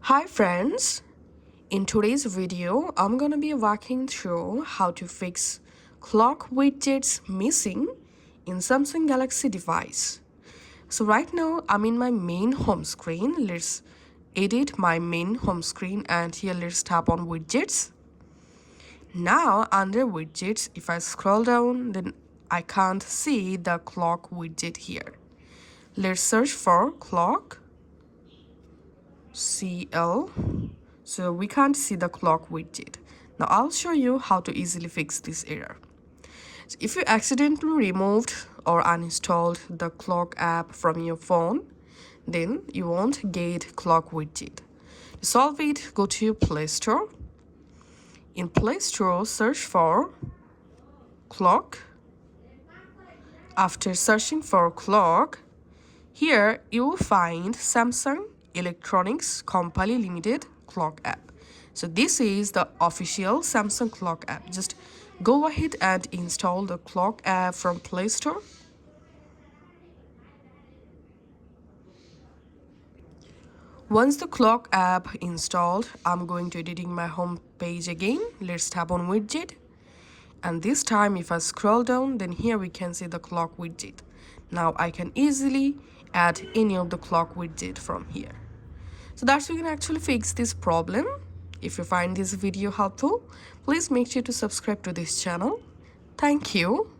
Hi friends, in today's video I'm gonna be walking through how to fix clock widgets missing in Samsung Galaxy device. So right now I'm in my main home screen. Let's edit my main home screen and here let's tap on widgets. Now under widgets, if I scroll down, then I can't see the clock widget here. Let's search for clock CL. So we can't see the clock widget. Now I'll show you how to easily fix this error. So if you accidentally removed or uninstalled the clock app from your phone, then you won't get clock widget. To solve it, go to your Play Store. In Play Store, search for clock. After searching for clock, here you will find Samsung Electronics Company Limited clock app. So this is the official Samsung clock app. Just go ahead and install the clock app from Play Store. Once the clock app installed, I'm going to editing my home page again. Let's tap on widget. And this time if I scroll down, then here we can see the clock widget. Now I can easily add any of the clock widget from here. So that's how you can actually fix this problem. If you find this video helpful, please make sure to subscribe to this channel. Thank you.